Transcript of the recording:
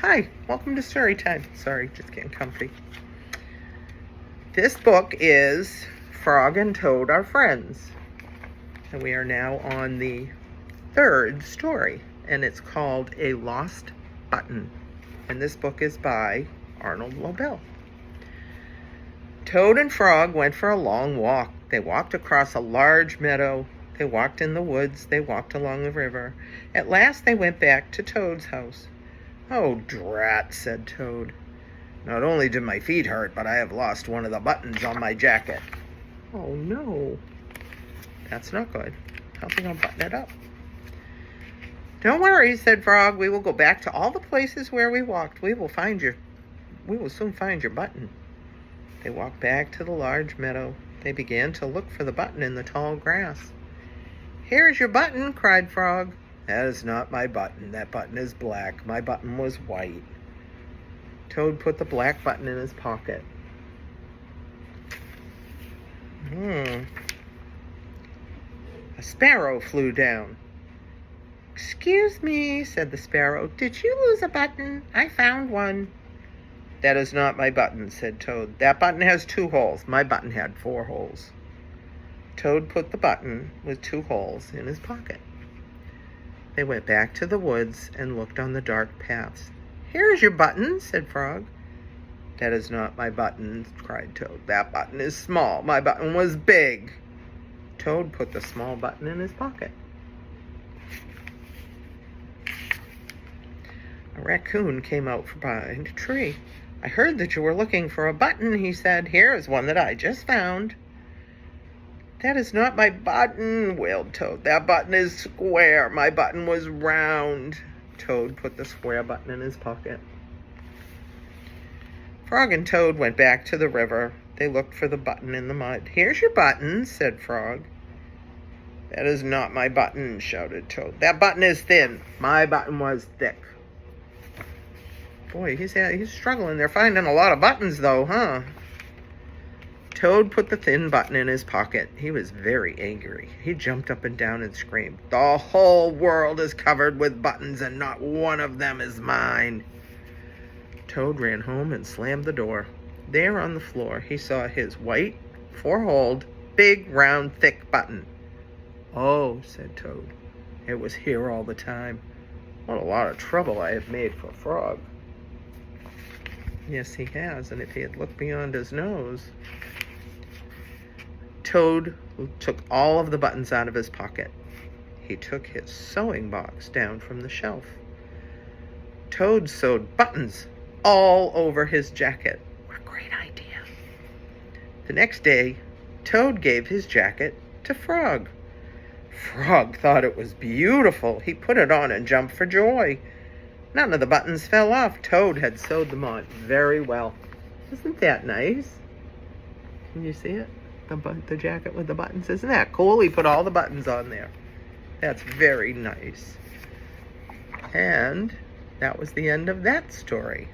Hi, welcome to Story Time. Sorry, just getting comfy. This book is Frog and Toad Are Friends. And we are now on the third story, and it's called A Lost Button. And this book is by Arnold Lobel. Toad and Frog went for a long walk. They walked across a large meadow. They walked in the woods. They walked along the river. At last they went back to Toad's house. "Oh, drat," said Toad. "Not only did my feet hurt, but I have lost one of the buttons on my jacket." "Oh, no. That's not good. Help me unbutton it up." "Don't worry," said Frog. "We will go back to all the places where we walked. We will soon find your button." They walked back to the large meadow. They began to look for the button in the tall grass. "Here's your button," cried Frog. "That is not my button. That button is black. My button was white." Toad put the black button in his pocket. A sparrow flew down. "Excuse me," said the sparrow. "Did you lose a button? I found one." "That is not my button," said Toad. "That button has 2 holes. My button had 4 holes." Toad put the button with 2 holes in his pocket. They went back to the woods and looked on the dark paths. "Here's your button," said Frog. "That is not my button," cried Toad. "That button is small. My button was big." Toad put the small button in his pocket. A raccoon came out from behind a tree. "I heard that you were looking for a button," he said. "Here is one that I just found." "That is not my button," wailed Toad. "That button is square. My button was round." Toad put the square button in his pocket. Frog and Toad went back to the river. They looked for the button in the mud. "Here's your button," said Frog. "That is not my button," shouted Toad. "That button is thin. My button was thick." Boy, he's struggling. They're finding a lot of buttons, though, huh? Toad put the thin button in his pocket. He was very angry. He jumped up and down and screamed, "The whole world is covered with buttons, and not one of them is mine." Toad ran home and slammed the door. There on the floor, he saw his white, 4-holed, big, round, thick button. "Oh," said Toad, "it was here all the time. What a lot of trouble I have made for Frog." Yes, he has, and if he had looked beyond his nose... Toad took all of the buttons out of his pocket. He took his sewing box down from the shelf. Toad sewed buttons all over his jacket. What a great idea. The next day, Toad gave his jacket to Frog. Frog thought it was beautiful. He put it on and jumped for joy. None of the buttons fell off. Toad had sewed them on very well. Isn't that nice? Can you see it? The jacket with the buttons. Isn't that cool? He put all the buttons on there. That's very nice. And that was the end of that story.